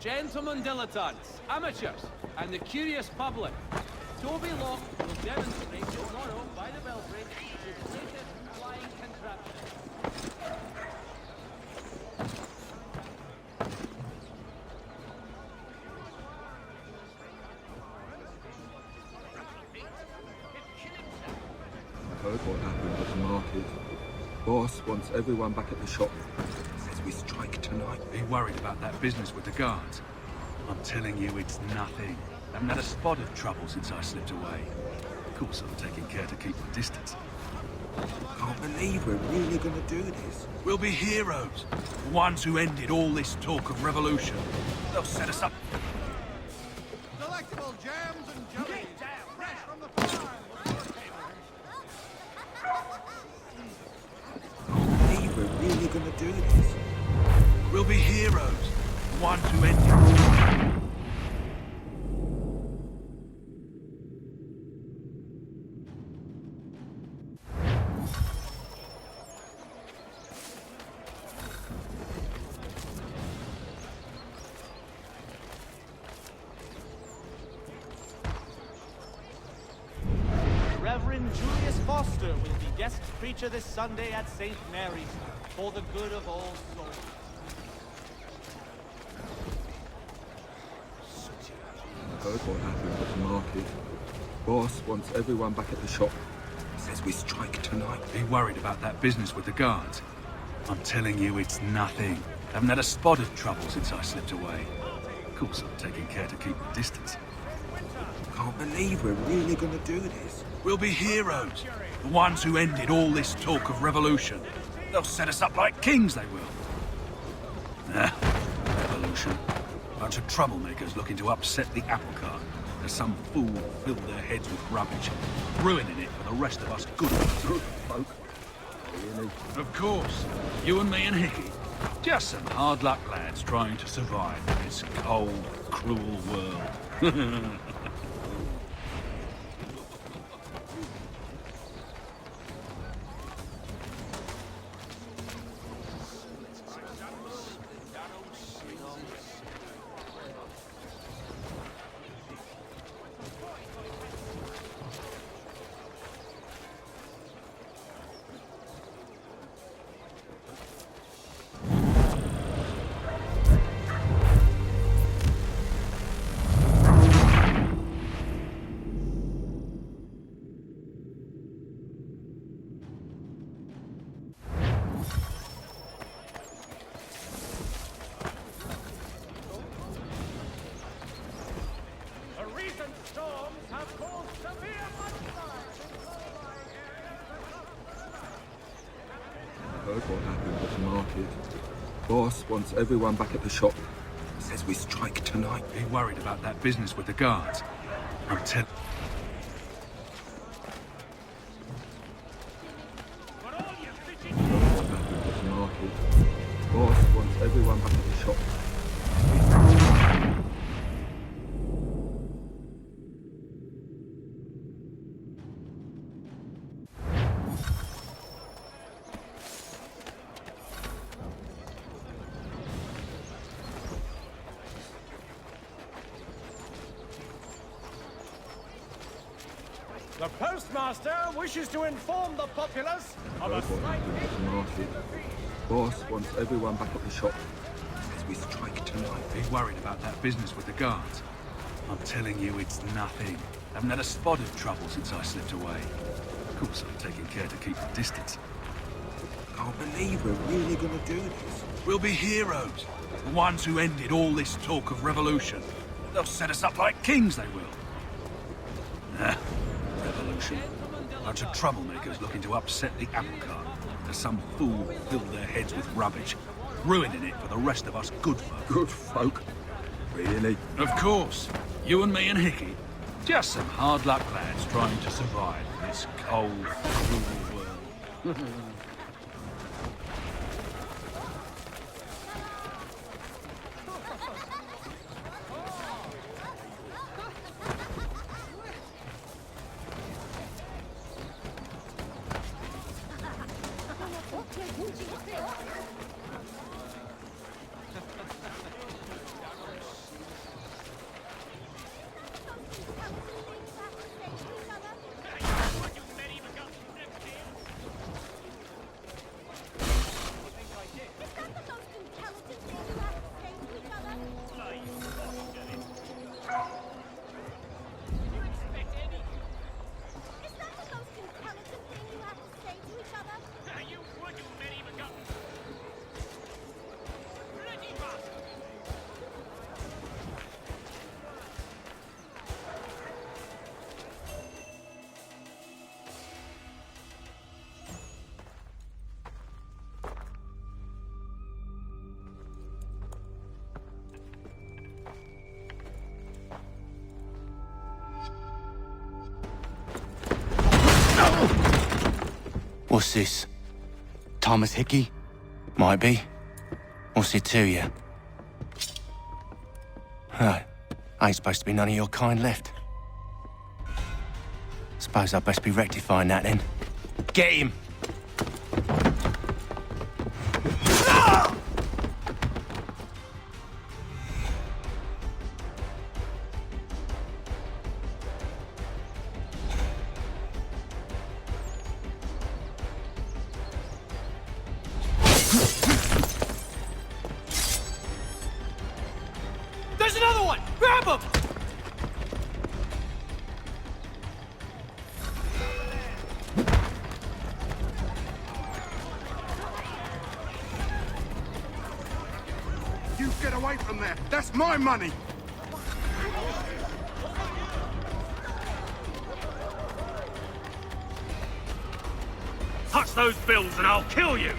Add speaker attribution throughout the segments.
Speaker 1: Gentlemen dilettantes, amateurs, and the curious public. Toby Locke will demonstrate tomorrow by the belfry his latest flying contraption.
Speaker 2: I heard what happened at the market. Boss wants everyone back at the shop. Says we strike tonight.
Speaker 3: Are you worried about that business with the guards? I'm telling you, it's nothing. I haven't had a spot of trouble since I slipped away. Of course, I'm taking care to keep my distance.
Speaker 2: Can't believe we're really gonna do this.
Speaker 3: We'll be heroes. The ones who ended all this talk of revolution. They'll set us up.
Speaker 4: Delectable jams and jellies, fresh from the farm.
Speaker 2: Can't believe we're really gonna do this.
Speaker 3: We'll be heroes. The ones who ended.
Speaker 1: Reverend Julius Foster will be guest preacher this Sunday at St. Mary's for the good of all souls.
Speaker 2: I heard what happened at the market. Boss wants everyone back at the shop. Says we strike tonight.
Speaker 3: Are you worried about that business with the guards? I'm telling you, it's nothing. I haven't had a spot of trouble since I slipped away. Of course, I'm taking care to keep my distance.
Speaker 2: Can't believe we're really gonna do this.
Speaker 3: We'll be heroes. The ones who ended all this talk of revolution. They'll set us up like kings, they will. Revolution. Bunch of troublemakers looking to upset the apple cart. As some fool filled their heads with rubbish, ruining it for the rest of us good folk.
Speaker 2: Really?
Speaker 3: Of course. You and me and Hickey. Just some hard luck lads trying to survive in this cold, cruel world.
Speaker 2: I heard what happened at the market. Boss wants everyone back at the shop. Says we strike tonight.
Speaker 3: Are you worried about that business with the guards? I'm telling.
Speaker 2: I heard what happened at the market. Boss wants everyone back at the shop.
Speaker 1: The postmaster wishes to inform the populace
Speaker 2: I
Speaker 1: of a
Speaker 2: heard what
Speaker 1: slight
Speaker 2: happened at the market. Boss wants everyone back at the shop. Says we strike tonight.
Speaker 3: Are you worried about that business with the guards? I'm telling you, it's nothing. I haven't had a spot of trouble since I slipped away. Of course, I'm taking care to keep my distance.
Speaker 2: Can't believe we're really gonna do this.
Speaker 3: We'll be heroes. The ones who ended all this talk of revolution. They'll set us up like kings, they will. Revolution. Bunch of troublemakers looking to upset the apple cart. As some fool filled their heads with rubbish, ruining it for the rest of us good folk.
Speaker 2: Good folk? Really?
Speaker 3: Of course. You and me and Hickey. Just some hard luck lads trying to survive in this cold, cruel world.
Speaker 5: What's this?
Speaker 6: Thomas Hickey?
Speaker 5: Might be. What's it to you? Right. Ain't supposed to be none of your kind left. Suppose I'd best be rectifying that then. Get him!
Speaker 1: There's another one! Grab him!
Speaker 4: You get away from there. That's my money.
Speaker 7: Touch those bills and I'll kill you!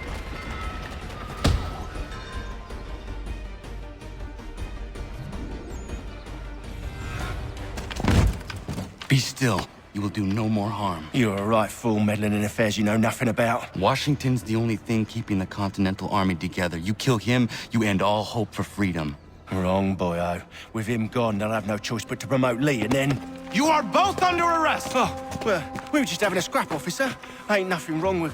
Speaker 6: Be still. You will do no more harm.
Speaker 5: You're a right fool meddling in affairs you know nothing about.
Speaker 6: Washington's the only thing keeping the Continental Army together. You kill him, you end all hope for freedom.
Speaker 5: Wrong, boyo. With him gone, they'll have no choice but to promote Lee, and then... You are both under arrest! Oh, well, we were just having a scrap, officer. Ain't nothing wrong with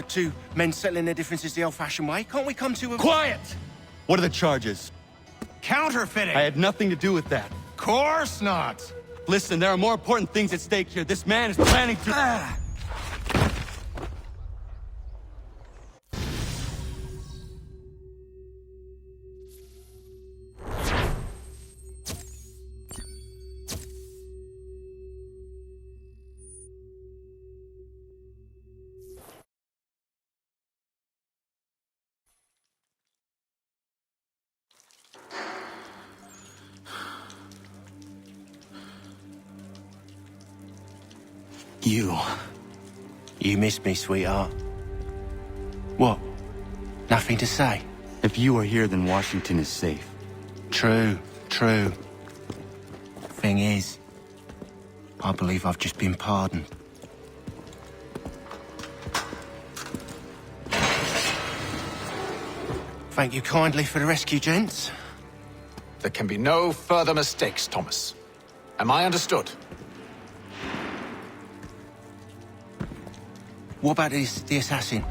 Speaker 5: two men settling their differences the old-fashioned way. Can't we come to a...
Speaker 6: Quiet! What are the charges?
Speaker 5: Counterfeiting!
Speaker 6: I had nothing to do with that.
Speaker 5: Course not!
Speaker 6: Listen, there are more important things at stake here. This man is planning to...
Speaker 5: You missed me, sweetheart. What? Nothing to say?
Speaker 6: If you are here, then Washington is safe.
Speaker 5: True. Thing is, I believe I've just been pardoned. Thank you kindly for the rescue, gents.
Speaker 8: There can be no further mistakes, Thomas. Am I understood?
Speaker 5: What about the assassin?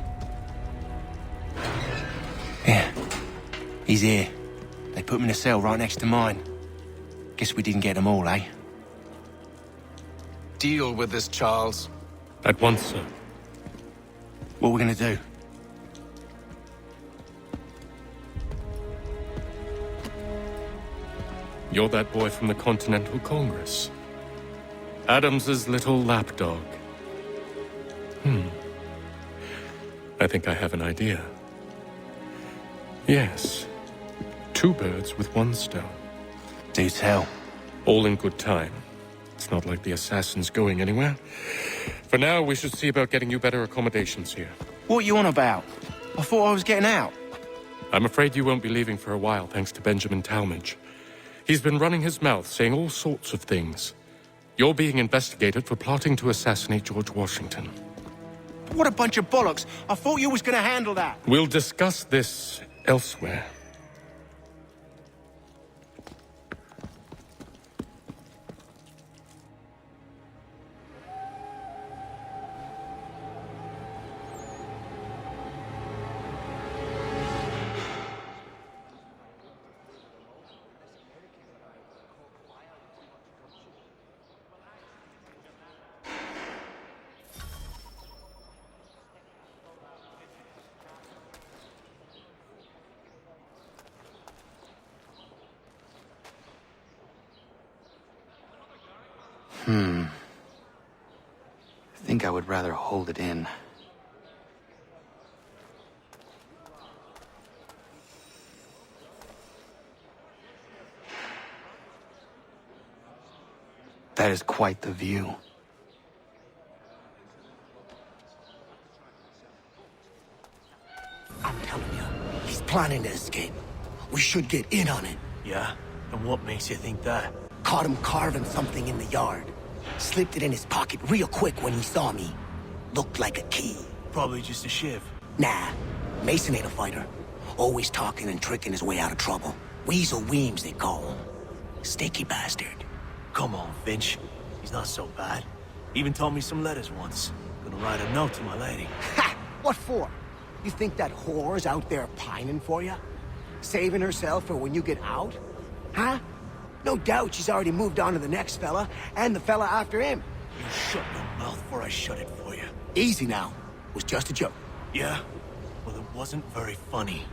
Speaker 5: Yeah, he's here. They put him in a cell right next to mine. Guess we didn't get them all, eh?
Speaker 8: Deal with this, Charles.
Speaker 7: At once, sir.
Speaker 5: What are we gonna do?
Speaker 7: You're that boy from the Continental Congress. Adams's little lapdog. I think I have an idea. Yes. 2 birds with 1 stone.
Speaker 5: Do tell.
Speaker 7: All in good time. It's not like the assassin's going anywhere. For now, we should see about getting you better accommodations here.
Speaker 5: What are you on about? I thought I was getting out.
Speaker 7: I'm afraid you won't be leaving for a while, thanks to Benjamin Talmadge. He's been running his mouth, saying all sorts of things. You're being investigated for plotting to assassinate George Washington.
Speaker 5: What a bunch of bollocks. I thought you was gonna handle that.
Speaker 7: We'll discuss this elsewhere.
Speaker 6: I think I would rather hold it in. That is quite the view.
Speaker 9: I'm telling you, he's planning to escape. We should get in on it.
Speaker 5: Yeah? And what makes you think that?
Speaker 9: Caught him carving something in the yard. Slipped it in his pocket real quick when he saw me. Looked like a key. Probably just a shiv. Nah, Mason ain't a fighter. Always talking and tricking his way out of trouble. Weasel Weems, they call him. Sneaky bastard. Come on, Finch. He's not so bad. Even told me some letters once. Gonna write a note to my lady. Ha! What for? You think that whore's out there pining for you? Saving herself for when you get out? Huh? No doubt she's already moved on to the next fella, and the fella after him. You shut your mouth before I shut it for you. Easy now. It was just a joke. Yeah? Well, it wasn't very funny.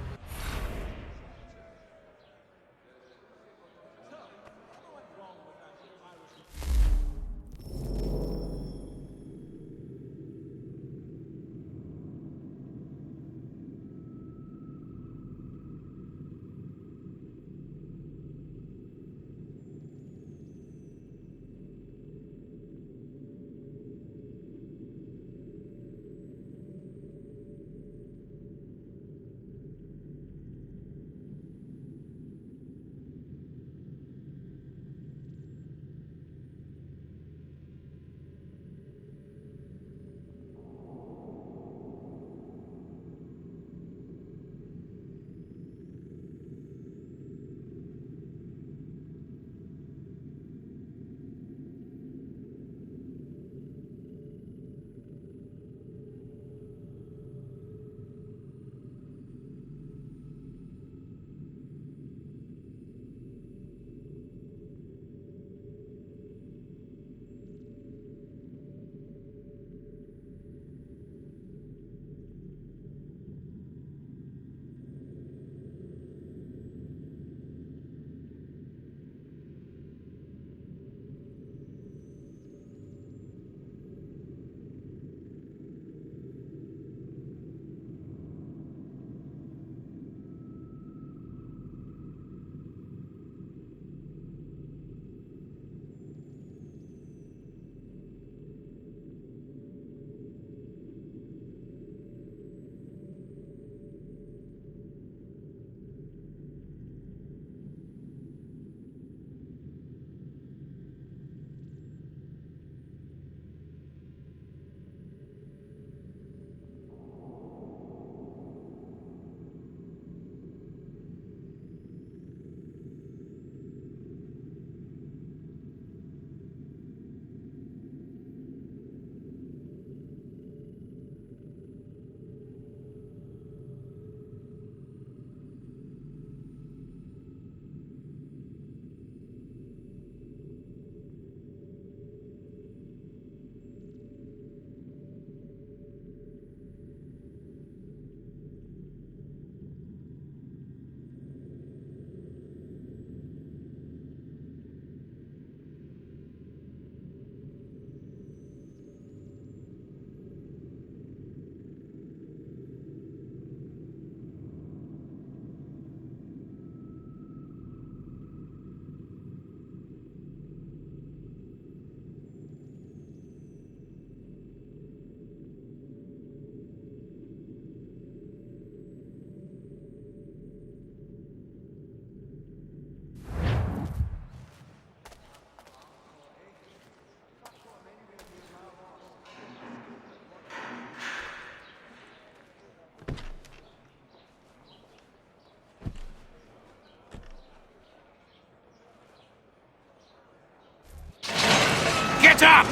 Speaker 3: Get up!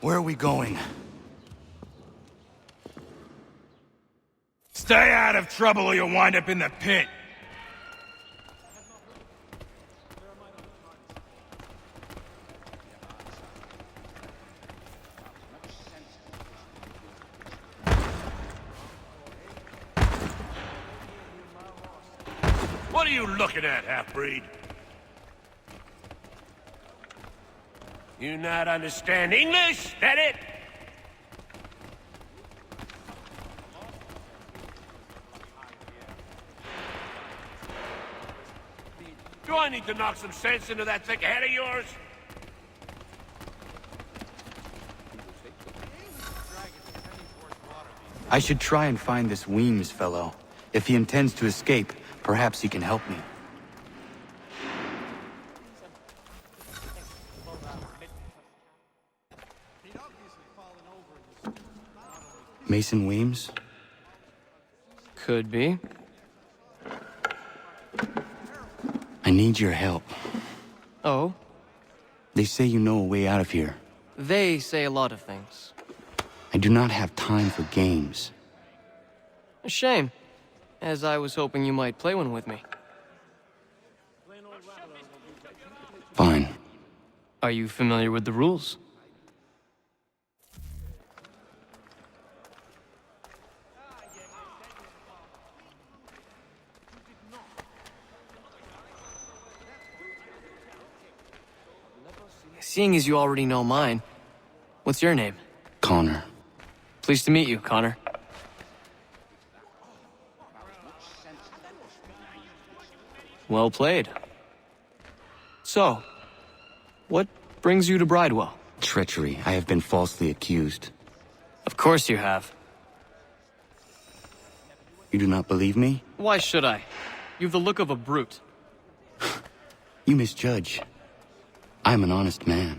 Speaker 6: Where are we going?
Speaker 3: Stay out of trouble or you'll wind up in the pit. What are you looking at, half-breed?
Speaker 5: You not understand English? That it? Do I need to knock some sense into that thick head of yours?
Speaker 6: I should try and find this Weems fellow. If he intends to escape, perhaps he can help me. Mason Weems?
Speaker 10: Could be.
Speaker 6: I need your help.
Speaker 10: Oh?
Speaker 6: They say you know a way out of here.
Speaker 10: They say a lot of things.
Speaker 6: I do not have time for games.
Speaker 10: A shame, as I was hoping you might play one with me.
Speaker 6: Fine.
Speaker 10: Are you familiar with the rules? Seeing as you already know mine, what's your name?
Speaker 6: Connor.
Speaker 10: Pleased to meet you, Connor. Well played. So, what brings you to Bridewell?
Speaker 6: Treachery. I have been falsely accused.
Speaker 10: Of course you have.
Speaker 6: You do not believe me?
Speaker 10: Why should I? You've the look of a brute.
Speaker 6: You misjudge. I am an honest man.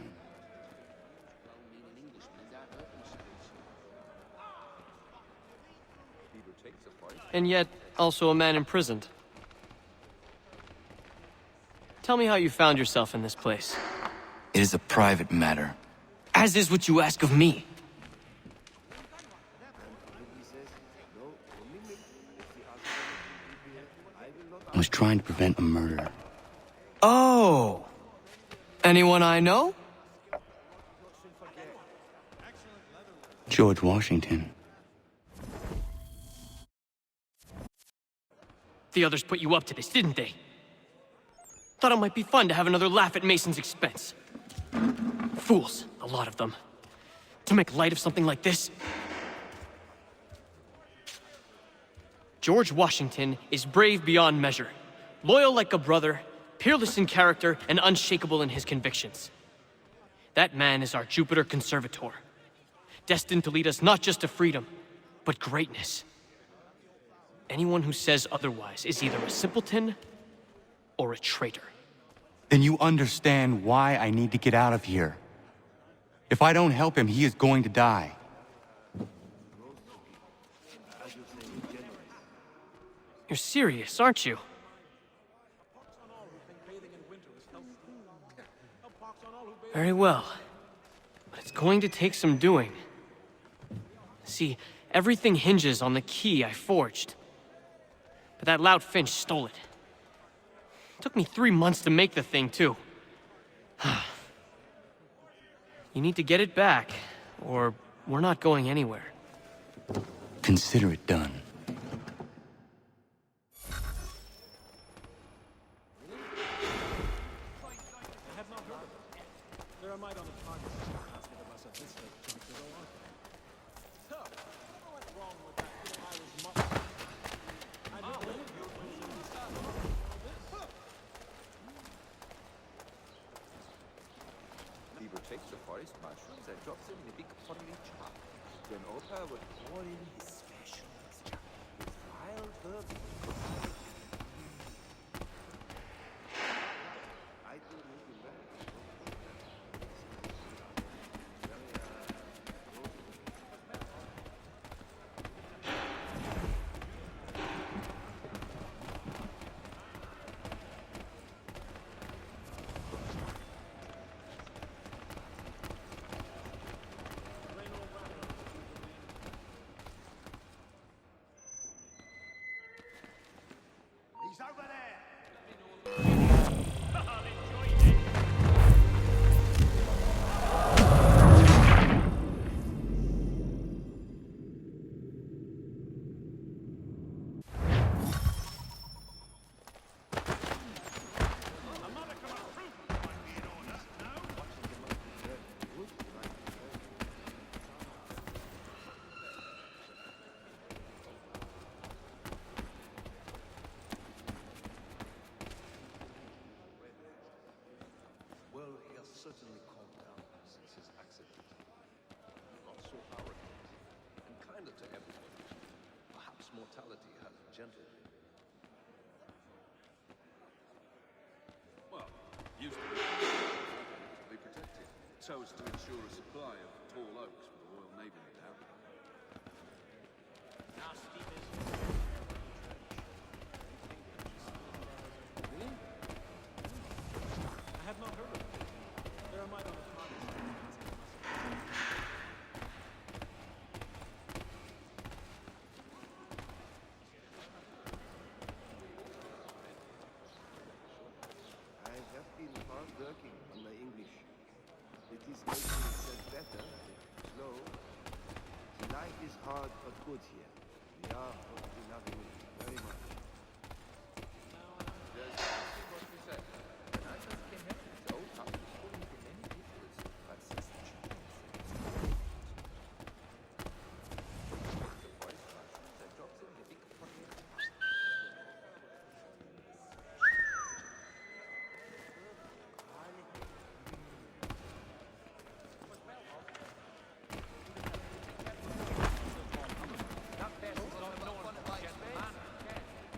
Speaker 10: And yet, also a man imprisoned. Tell me how you found yourself in this place.
Speaker 6: It is a private matter.
Speaker 10: As is what you ask of me.
Speaker 6: I was trying to prevent a murder.
Speaker 10: Oh! Anyone I know?
Speaker 6: George Washington.
Speaker 10: The others put you up to this, didn't they? Thought it might be fun to have another laugh at Mason's expense. Fools, a lot of them. To make light of something like this. George Washington is brave beyond measure, loyal like a brother, peerless in character, and unshakable in his convictions. That man is our Jupiter Conservator, destined to lead us not just to freedom, but greatness. Anyone who says otherwise is either a simpleton or a traitor.
Speaker 6: Then you understand why I need to get out of here. If I don't help him, he is going to die.
Speaker 10: You're serious, aren't you? Very well. But it's going to take some doing. See, everything hinges on the key I forged. But that loud Finch stole it. Took me 3 months to make the thing, too. You need to get it back, or we're not going anywhere.
Speaker 6: Consider it done.
Speaker 2: Takes the forest mushrooms and drops them in a big pottery jar. Then Opa would pour in his special mixture with wild herbs. I do make it better.
Speaker 4: He's over there!
Speaker 11: Certainly calmed down since his accident. Not so arrogant, and kinder to everyone. Perhaps mortality has gentled him. Well, used to be protected. So
Speaker 2: just to ensure a supply of tall oaks for the Royal Navy, no doubt.
Speaker 1: Really? I have not heard of it. There are my own
Speaker 12: I have been hard working on my English. It is making itself better, slow. The life is hard but good here. We are loving it very much.
Speaker 2: There's something what we said. When I first came here, the old house was full of many people. But since the children the voice passes, that drops in the big pocket.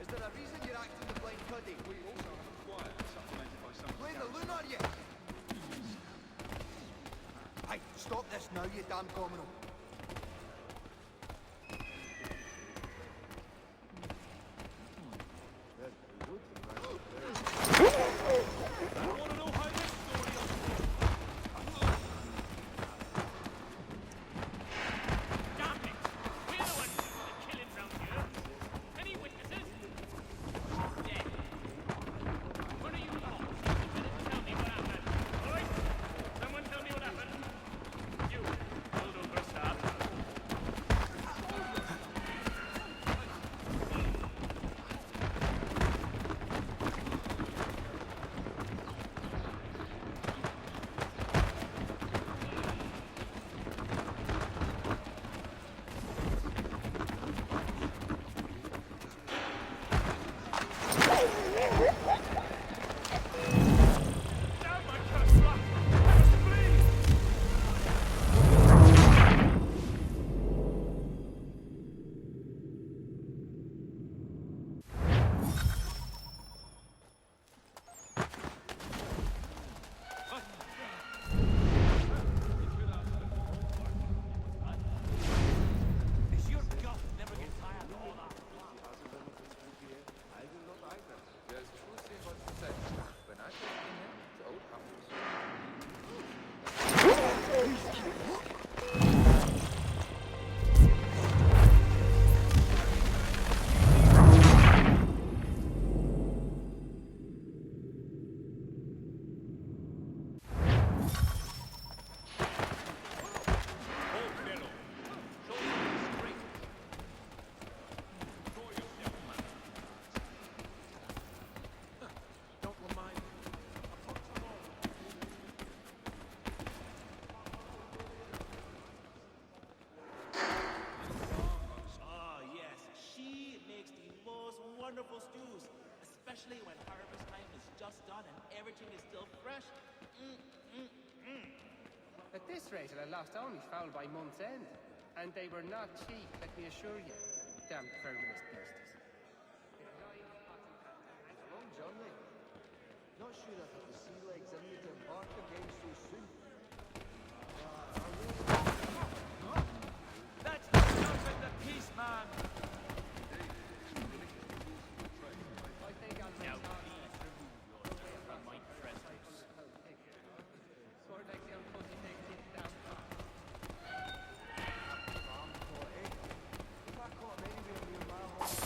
Speaker 12: Is there a reason you're acting the blind pudding?
Speaker 2: We also have a choir supplemented by some
Speaker 12: Playing the loon, are you? Hey, stop this now, you damn criminal.
Speaker 13: wonderful stews, especially when harvest time is just done and everything is still fresh.
Speaker 14: At this rate, our last only foul by month's end. And they were not cheap, let me assure you. Damn verminous beasties.
Speaker 12: Long journey. Not sure I have the sea legs in me to embark again so soon.
Speaker 13: Let's start with the peace, man!
Speaker 14: I think I'll
Speaker 13: Now,
Speaker 14: please
Speaker 13: from my presence.
Speaker 14: Sort of like the old fuzzy thing hit down.
Speaker 12: If I caught him anywhere near my home,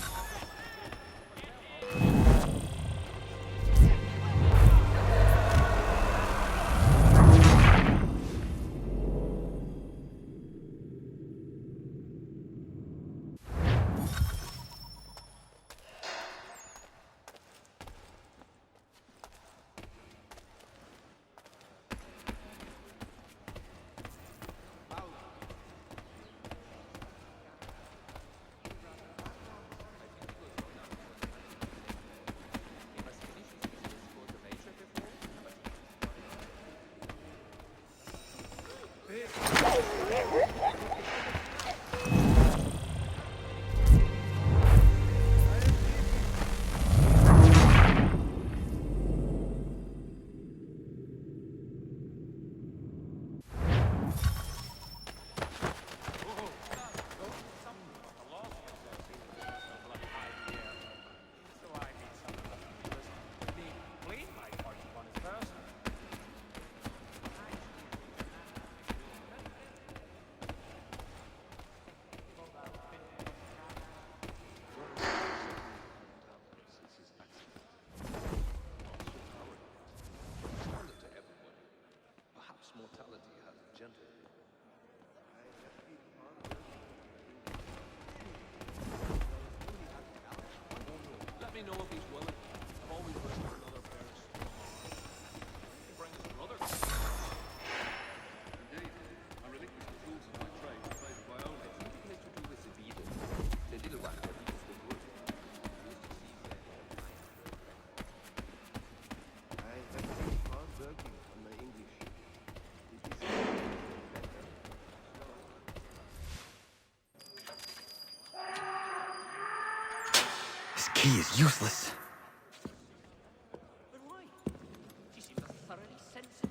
Speaker 6: Key is useless.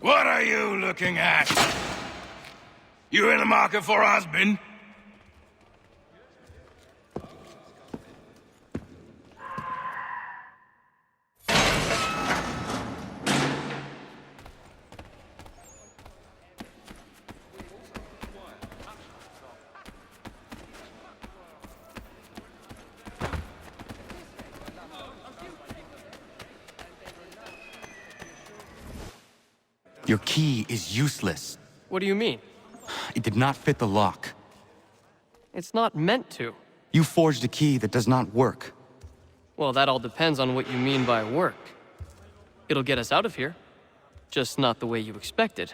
Speaker 5: What are you looking at? You in the market for a husband?
Speaker 6: Your key is useless.
Speaker 10: What do you mean?
Speaker 6: It did not fit the lock.
Speaker 10: It's not meant to.
Speaker 6: You forged a key that does not work.
Speaker 10: Well, that all depends on what you mean by work. It'll get us out of here. Just not the way you expected.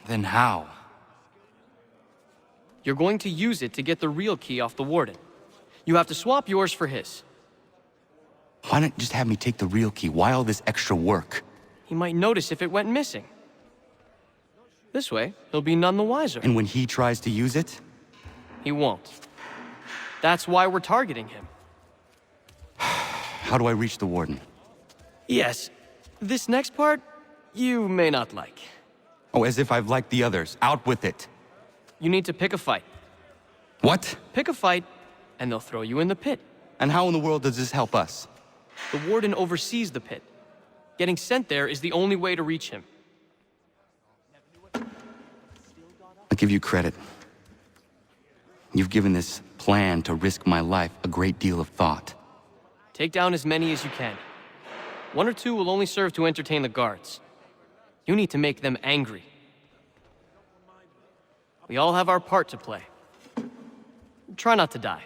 Speaker 6: Then how?
Speaker 10: You're going to use it to get the real key off the warden. You have to swap yours for his.
Speaker 6: Why not just have me take the real key? Why all this extra work?
Speaker 10: He might notice if it went missing. This way, he'll be none the wiser.
Speaker 6: And when he tries to use it?
Speaker 10: He won't. That's why we're targeting him.
Speaker 6: How do I reach the warden?
Speaker 10: Yes. This next part, you may not like.
Speaker 6: Oh, as if I've liked the others. Out with it.
Speaker 10: You need to pick a fight.
Speaker 6: What?
Speaker 10: Pick a fight, and they'll throw you in the pit.
Speaker 6: And how in the world does this help us?
Speaker 10: The warden oversees the pit. Getting sent there is the only way to reach him.
Speaker 6: I'll give you credit. You've given this plan to risk my life a great deal of thought.
Speaker 10: Take down as many as you can. One or two will only serve to entertain the guards. You need to make them angry. We all have our part to play. Try not to die.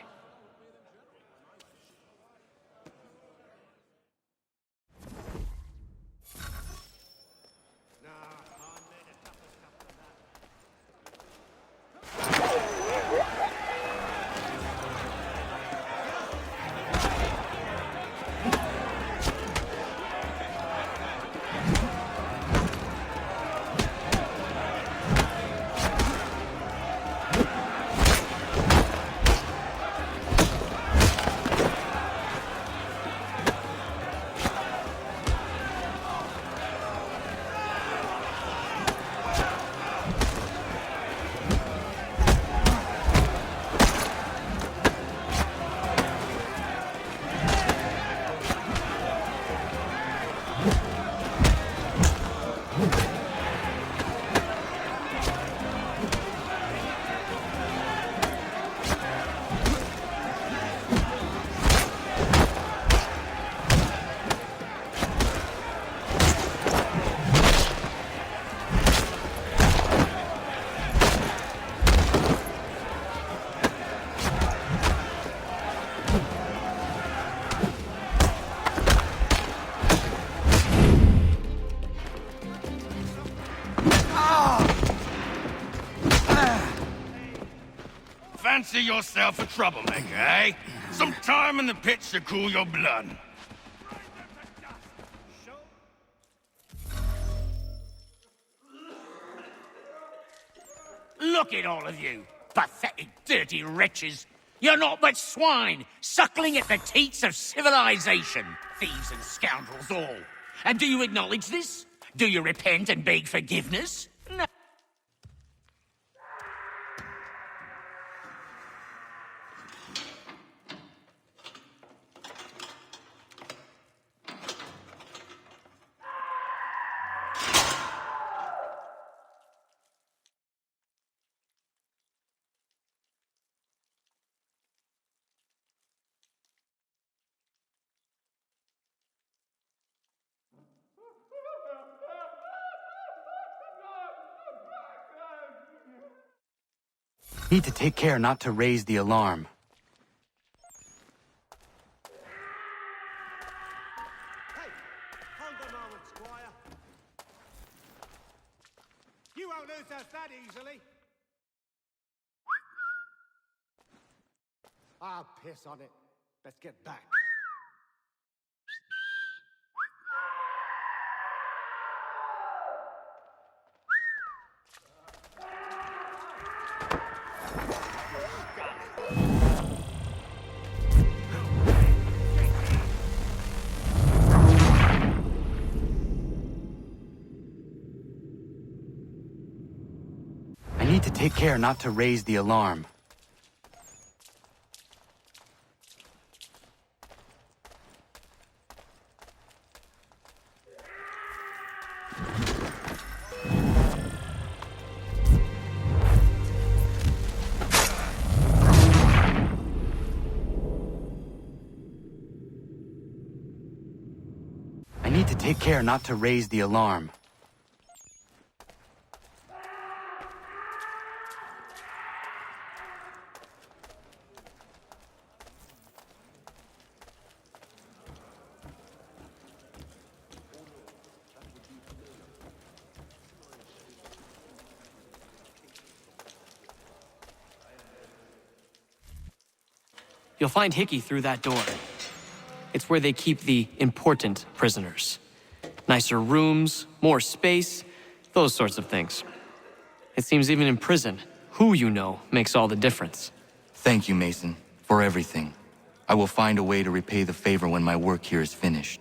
Speaker 5: Fancy yourself a troublemaker, eh? Some time in the pit should cool your blood.
Speaker 15: Look at all of you, pathetic, dirty wretches. You're not but swine, suckling at the teats of civilization. Thieves and scoundrels all. And do you acknowledge this? Do you repent and beg forgiveness? No.
Speaker 6: Need to take care not to raise the alarm.
Speaker 16: Hey, hold a moment, Squire. You won't lose us that easily. I'll piss on it. Let's get back.
Speaker 6: take care not to raise the alarm. I need to take care not to raise the alarm.
Speaker 10: You'll find Hickey through that door. It's where they keep the important prisoners. Nicer rooms, more space, those sorts of things. It seems even in prison, who you know makes all the difference.
Speaker 6: Thank you, Mason, for everything. I will find a way to repay the favor when my work here is finished.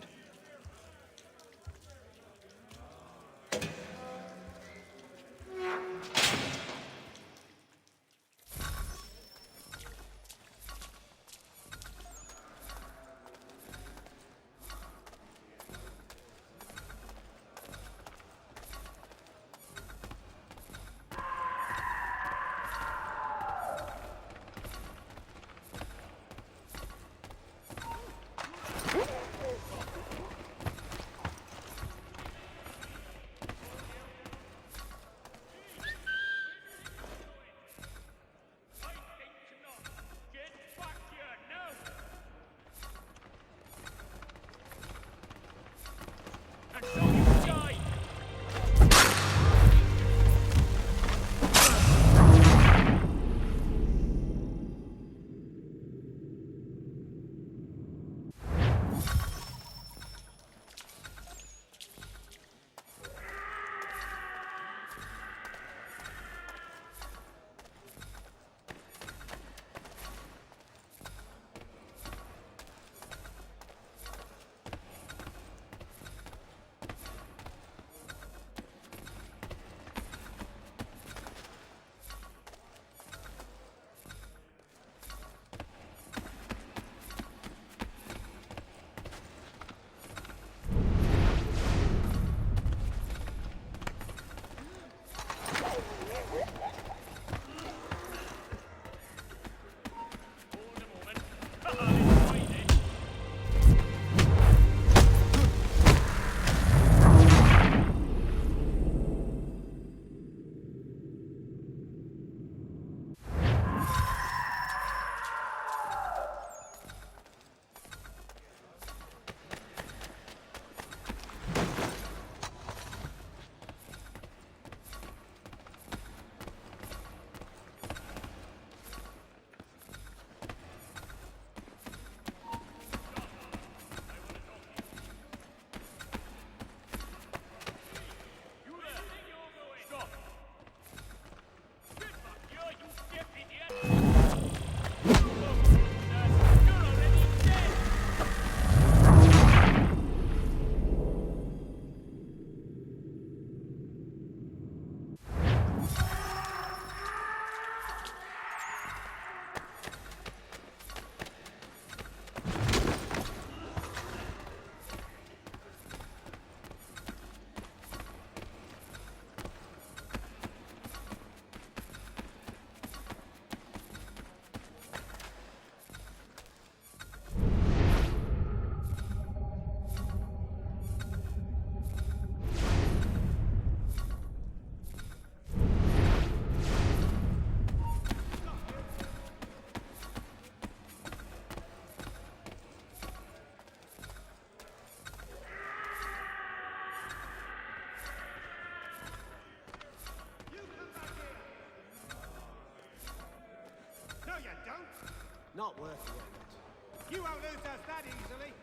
Speaker 16: Not worth it. You won't lose us that easily.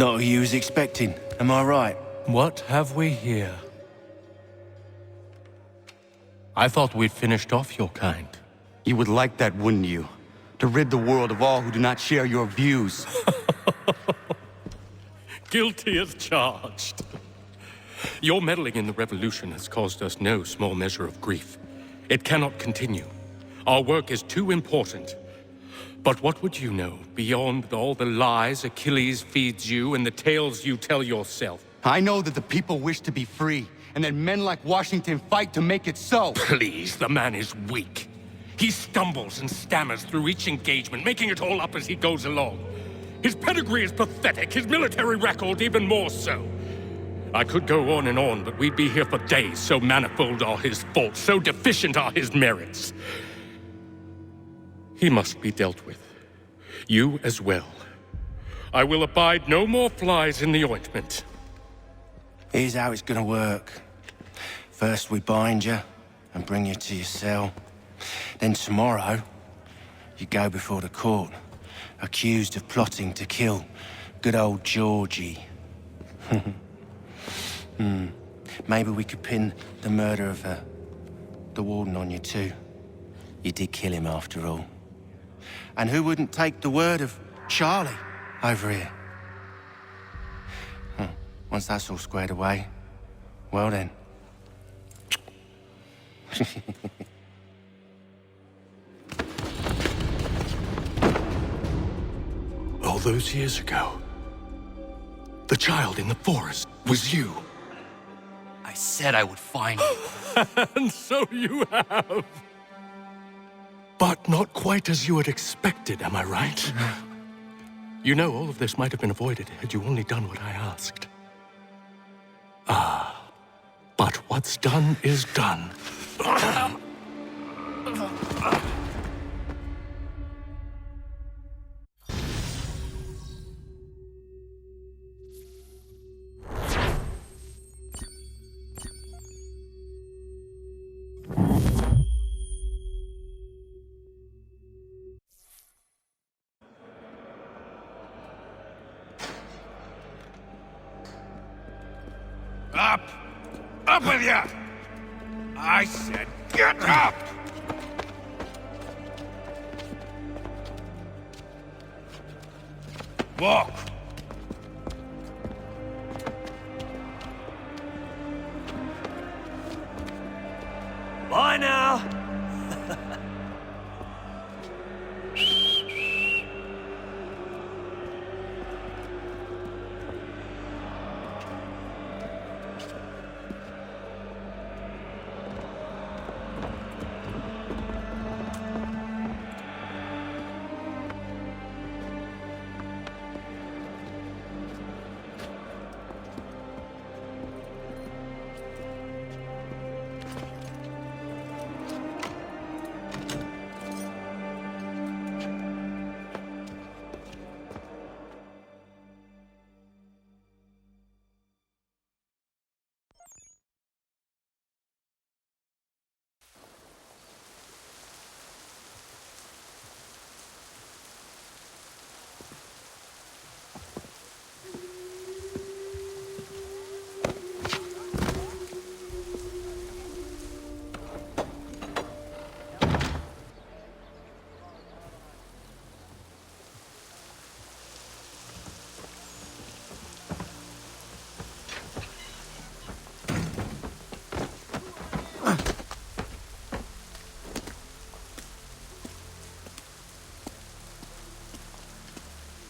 Speaker 5: Not who you was expecting, am I right?
Speaker 7: What have we here? I thought we'd finished off your kind.
Speaker 6: You would like that, wouldn't you? To rid the world of all who do not share your views.
Speaker 7: Guilty as charged. Your meddling in the revolution has caused us no small measure of grief. It cannot continue. Our work is too important. But what would you know beyond all the lies Achilles feeds you and the tales you tell yourself?
Speaker 6: I know that the people wish to be free, and that men like Washington fight to make it so.
Speaker 7: Please, the man is weak. He stumbles and stammers through each engagement, making it all up as he goes along. His pedigree is pathetic, his military record even more so. I could go on, but we'd be here for days, so manifold are his faults, so deficient are his merits. He must be dealt with. You as well. I will abide no more flies in the ointment.
Speaker 5: Here's how it's gonna work. First we bind you and bring you to your cell. Then tomorrow, you go before the court, accused of plotting to kill good old Georgie. Maybe we could pin the murder of the warden on you too. You did kill him after all. And who wouldn't take the word of Charlie over here? Once that's all squared away, well then.
Speaker 7: All those years ago, the child in the forest was you.
Speaker 6: I said I would find you.
Speaker 7: And so you have. But not quite as you had expected, am I right? You know, all of this might have been avoided had you only done what I asked. But what's done is done.
Speaker 4: Up! Up with you! I said get up! Walk!
Speaker 9: Bye now!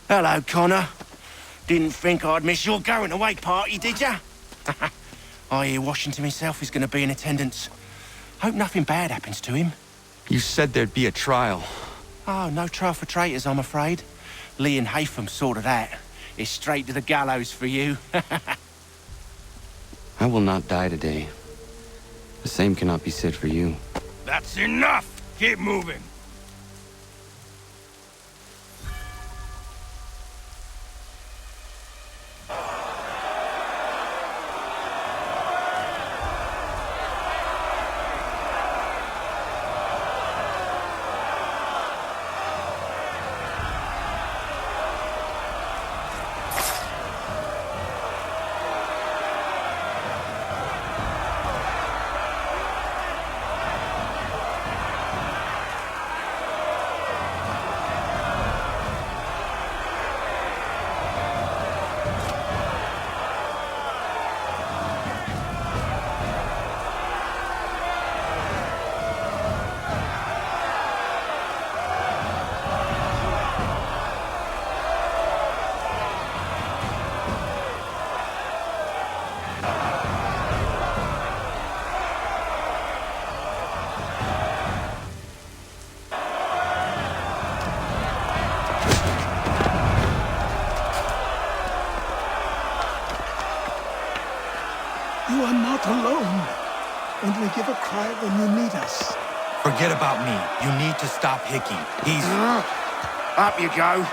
Speaker 5: Hello, Connor. Didn't think I'd miss your going-away party, did ya? I hear Washington himself is going to be in attendance. Hope nothing bad happens to him.
Speaker 6: You said there'd be a trial.
Speaker 5: Oh, no trial for traitors, I'm afraid. Lee and Haytham sorted that. It's straight to the gallows for you.
Speaker 6: I will not die today. The same cannot be said for you.
Speaker 4: That's enough! Keep moving!
Speaker 17: not alone. Only give a cry when you need us.
Speaker 5: Forget about me. You need to stop Hickey. He's...
Speaker 9: Up you go.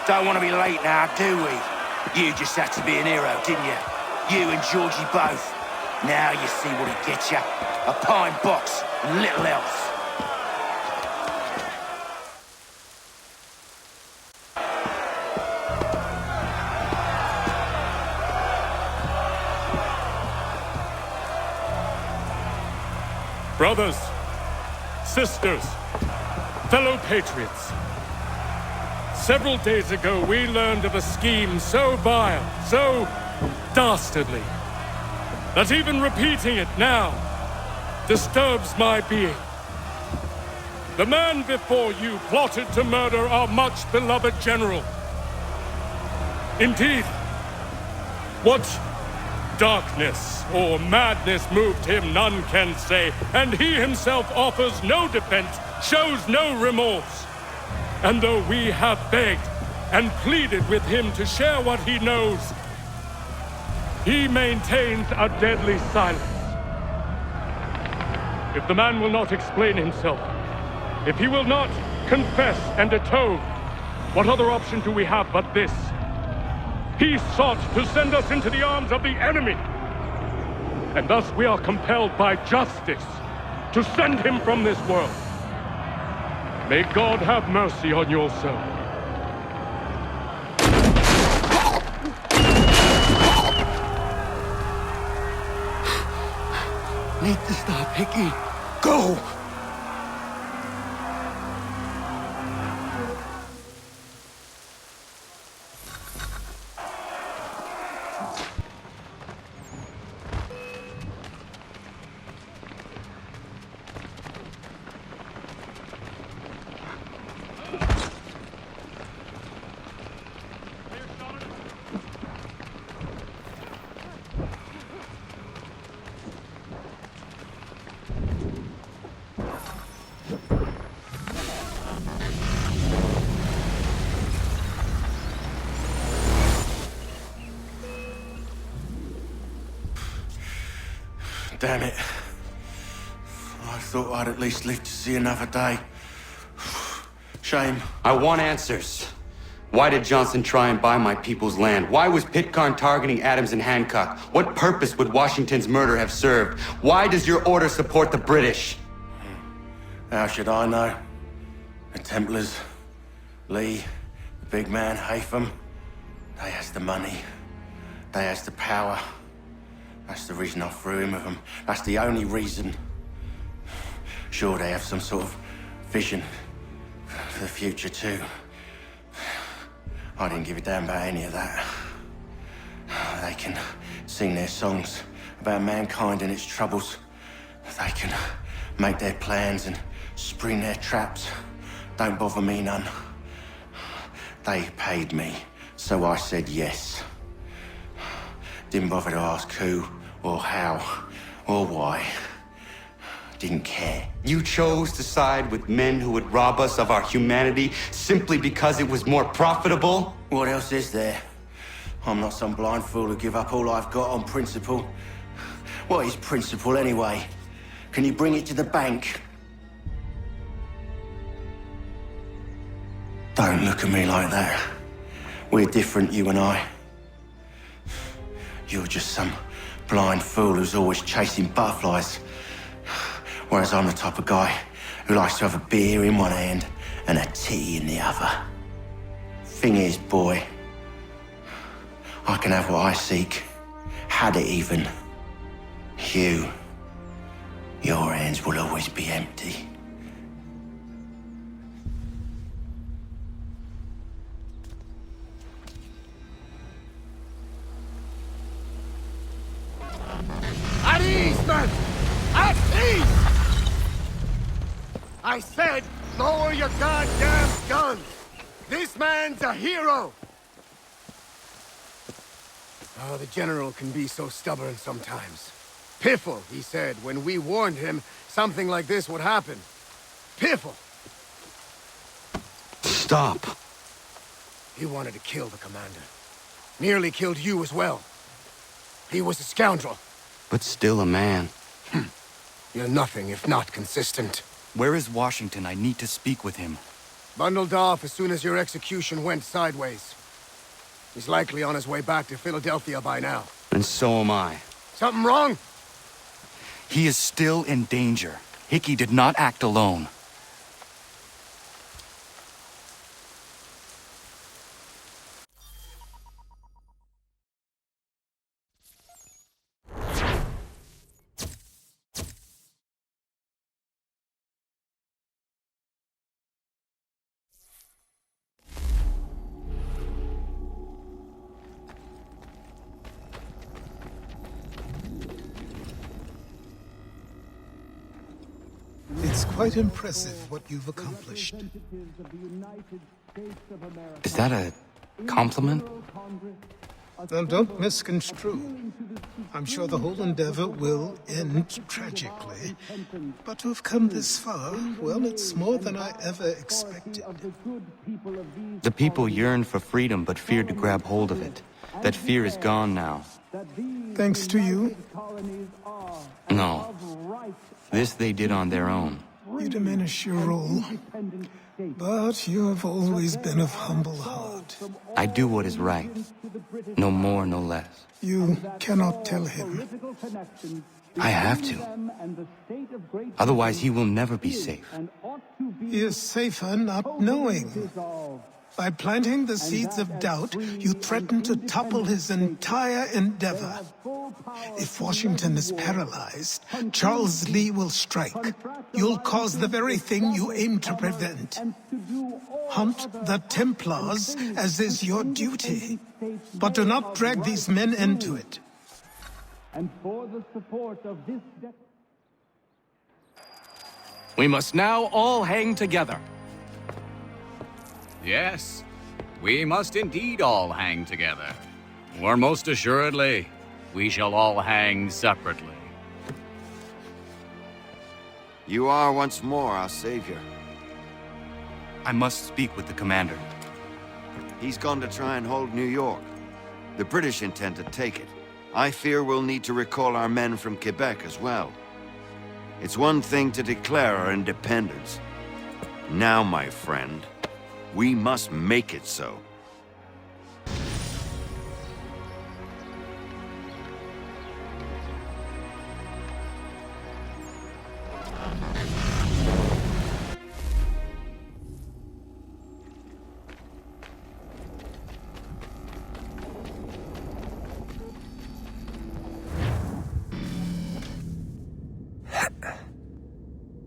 Speaker 9: Don't want to be late now, do we? You just had to be an hero, didn't you? You and Georgie both. Now you see what he gets you. A pine box, and little else.
Speaker 7: Brothers, sisters, fellow patriots. Several days ago, we learned of a scheme so vile, so dastardly, that even repeating it now disturbs my being. The man before you plotted to murder our much-beloved general. Indeed, what darkness or madness moved him, none can say, and he himself offers no defense, shows no remorse. And though we have begged and pleaded with him to share what he knows, he maintains a deadly silence. If the man will not explain himself, if he will not confess and atone, what other option do we have but this? He sought to send us into the arms of the enemy. And thus we are compelled by justice to send him from this world. May God have mercy on your soul.
Speaker 17: Need to stop, Hickey. Go!
Speaker 5: Damn it. I thought I'd at least live to see another day. Shame.
Speaker 6: I want answers. Why did Johnson try and buy my people's land? Why was Pitcairn targeting Adams and Hancock? What purpose would Washington's murder have served? Why does your order support the British?
Speaker 5: How should I know? The Templars, Lee, the big man, Haytham, they has the money. They has the power. That's the reason I threw him with them. That's the only reason. Sure, they have some sort of vision for the future, too. I didn't give a damn about any of that. They can sing their songs about mankind and its troubles. They can make their plans and spring their traps. Don't bother me none. They paid me, so I said yes. Didn't bother to ask who, or how, or why. Didn't care.
Speaker 6: You chose to side with men who would rob us of our humanity simply because it was more profitable?
Speaker 5: What else is there? I'm not some blind fool who give up all I've got on principle. What is principle anyway? Can you bring it to the bank? Don't look at me like that. We're different, you and I. You're just some blind fool who's always chasing butterflies. Whereas I'm the type of guy who likes to have a beer in one hand and a tea in the other. Thing is, boy, I can have what I seek. Had it even. Your hands will always be empty.
Speaker 4: At ease, men! At ease! I said, lower your goddamn guns! This man's a hero! Oh, the General can be so stubborn sometimes. Piffle, he said, when we warned him something like this would happen. Piffle!
Speaker 6: Stop.
Speaker 4: He wanted to kill the commander. Nearly killed you as well. He was a scoundrel.
Speaker 6: But still a man.
Speaker 4: You're nothing if not consistent.
Speaker 6: Where is Washington? I need to speak with him.
Speaker 4: Bundled off as soon as your execution went sideways. He's likely on his way back to Philadelphia by now.
Speaker 6: And so am I.
Speaker 4: Something wrong?
Speaker 6: He is still in danger. Hickey did not act alone.
Speaker 17: It's quite impressive what you've accomplished.
Speaker 6: Is that a compliment?
Speaker 17: Now, don't misconstrue. I'm sure the whole endeavor will end tragically. But to have come this far, well, it's more than I ever expected.
Speaker 6: The people yearned for freedom but feared to grab hold of it. That fear is gone now.
Speaker 17: Thanks to you?
Speaker 6: No. This they did on their own.
Speaker 17: You diminish your role. But you have always been of humble heart.
Speaker 6: I do what is right. No more, no less.
Speaker 17: You cannot tell him.
Speaker 6: I have to. Otherwise, he will never be safe.
Speaker 17: He is safer not knowing. By planting the seeds of doubt, you threaten to topple his entire endeavor. If Washington is paralyzed, Charles Lee will strike. You'll cause the very thing you aim to prevent. Hunt the Templars, as is your duty. But do not drag these men into it.
Speaker 1: And for the support of this...
Speaker 18: We must now all hang together.
Speaker 19: Yes, we must indeed all hang together. Or most assuredly, we shall all hang separately.
Speaker 20: You are once more our savior.
Speaker 6: I must speak with the commander.
Speaker 20: He's gone to try and hold New York. The British intend to take it. I fear we'll need to recall our men from Quebec as well. It's one thing to declare our independence. Now, my friend, we must make it so.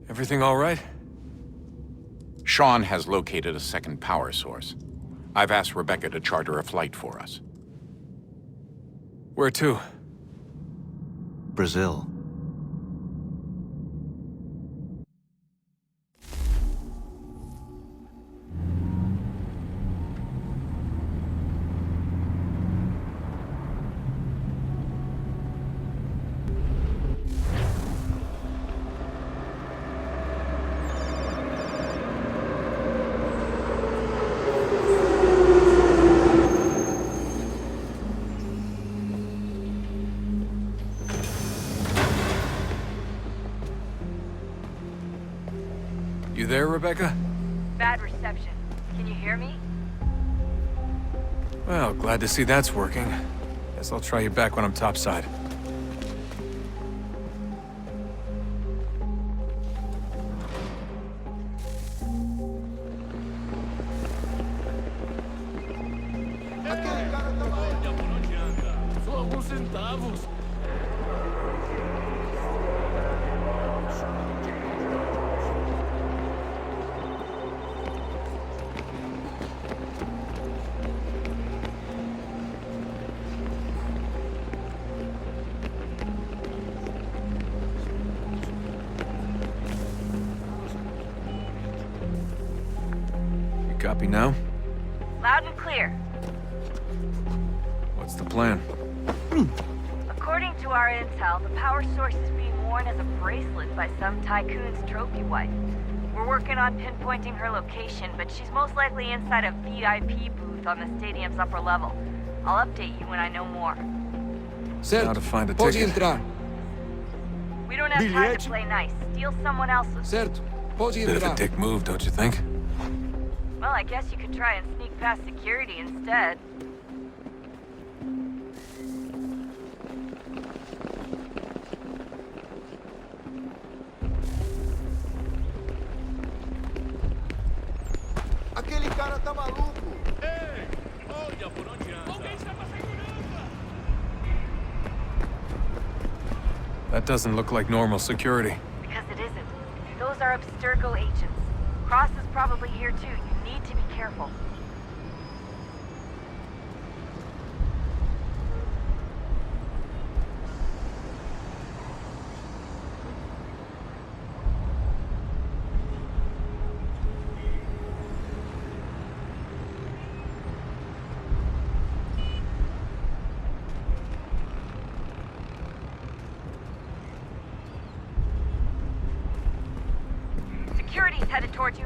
Speaker 21: Everything all right?
Speaker 8: Sean has located a second power source. I've asked Rebecca to charter a flight for us.
Speaker 21: Where to?
Speaker 6: Brazil.
Speaker 21: You there, Rebecca?
Speaker 22: Bad reception. Can you hear me?
Speaker 21: Well, glad to see that's working. Guess I'll try you back when I'm topside. Copy now?
Speaker 22: Loud and clear.
Speaker 21: What's the plan?
Speaker 22: According to our intel, the power source is being worn as a bracelet by some tycoon's trophy wife. We're working on pinpointing her location, but she's most likely inside a VIP booth on the stadium's upper level. I'll update you when I know more.
Speaker 2: Certo,
Speaker 21: How to find a
Speaker 2: pode
Speaker 21: ticket.
Speaker 2: entrar.
Speaker 22: We don't have time to play nice. Steal someone else's.
Speaker 21: Certo. Bit of a dick move, don't you think?
Speaker 22: Well, I guess you could try and sneak past security instead.
Speaker 16: Aquele cara tá maluco!
Speaker 7: Ei! Olha por onde anda! Alguém chama a segurança!
Speaker 21: That doesn't look like normal security.
Speaker 22: Because it isn't. Those are Abstergo agents. Cross is probably here too. You need to be careful. Security's headed towards you.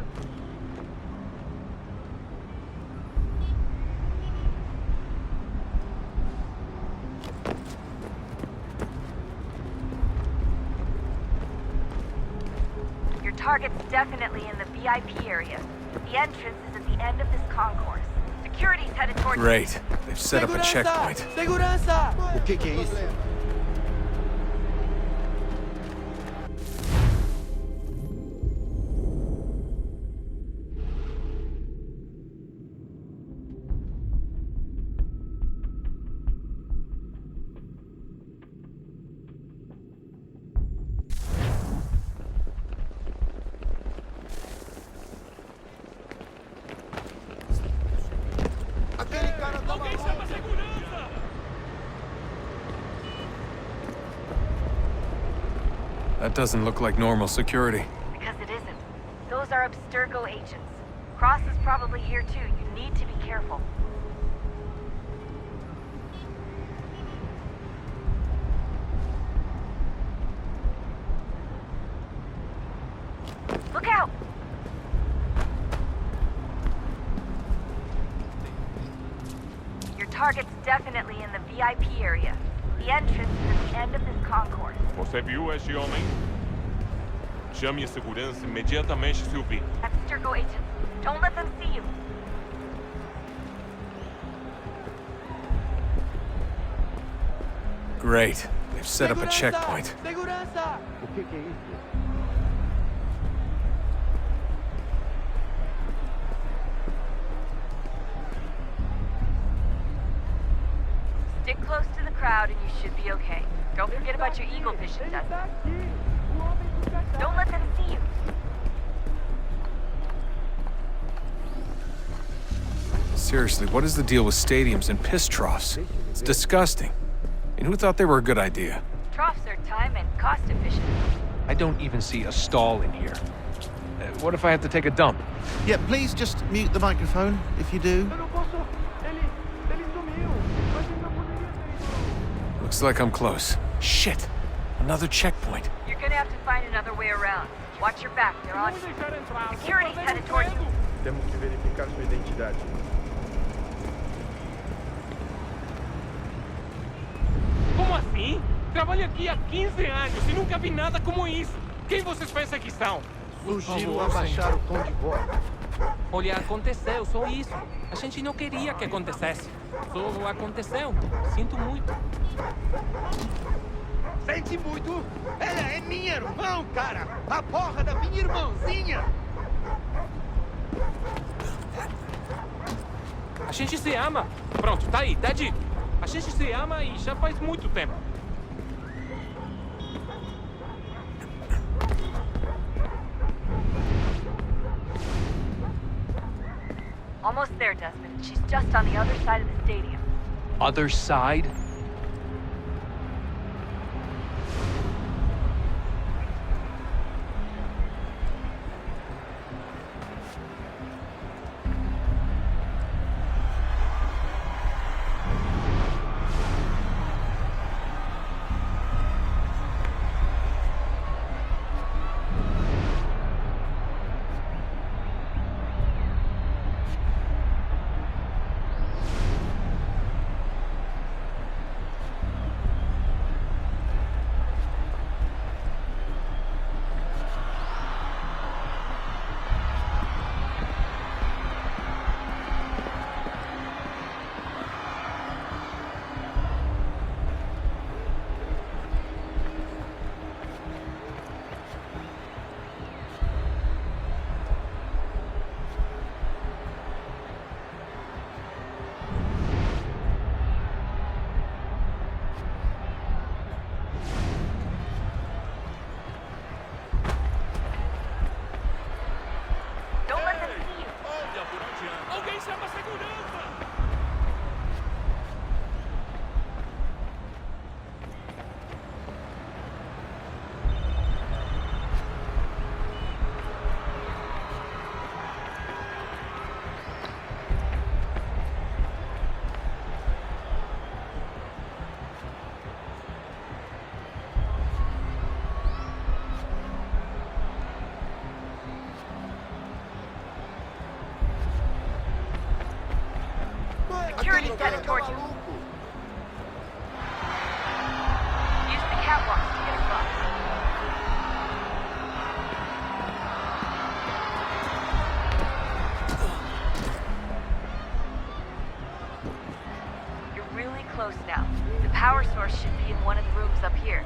Speaker 22: Your target's definitely in the VIP area. The entrance is at the end of this concourse. Security's headed towards you.
Speaker 21: Great. They've set up a checkpoint.
Speaker 16: Segurança! O que é isso? Aquele cara tá
Speaker 7: Alguém chama a segurança!
Speaker 21: That doesn't look like normal security.
Speaker 22: Because it isn't. Those are Abstergo agents. Cross is probably here too. You need to be careful. Look out! Your target's definitely in the VIP area. The entrance is at the end of this concourse.
Speaker 3: Você viu este homem? Chame a segurança imediatamente se o vir.
Speaker 22: Abstergo agents. Don't let them see you.
Speaker 21: Great. They've set up a checkpoint.
Speaker 16: Segurança! O que é isso?
Speaker 22: Stick close to the crowd and you should be okay. Don't forget about your eagle vision, Dustin. Don't let them see you.
Speaker 21: Seriously, what is the deal with stadiums and piss troughs? It's disgusting. And who thought they were a good idea?
Speaker 22: Troughs are time and cost efficient.
Speaker 18: I don't even see a stall in here. What if I have to take a dump?
Speaker 11: Yeah, please just mute the microphone if you do.
Speaker 21: Looks like I'm close. Shit! Another checkpoint.
Speaker 22: You're gonna have to find another way around. Watch your back, they're on you. Security's headed towards you.
Speaker 23: Temos que verificar sua identidade.
Speaker 3: Como assim? Trabalho aqui há 15 anos e nunca vi nada como isso. Quem vocês pensam que são?
Speaker 16: Fugiram a baixar o tom de voz.
Speaker 1: Olha, aconteceu, só isso. A gente não queria que acontecesse. Só aconteceu. Sinto muito.
Speaker 16: Sente muito? Ela é minha irmã, cara! A porra da minha irmãzinha!
Speaker 1: A gente se ama. Pronto, tá aí, tá dito. A gente se ama e já faz muito tempo.
Speaker 22: Almost there, Desmond. She's just on the other side of the stadium.
Speaker 18: Other side?
Speaker 3: chama segurança!
Speaker 22: Security's headed towards you. Use the catwalks to get across. You're really close now. The power source should be in one of the rooms up here.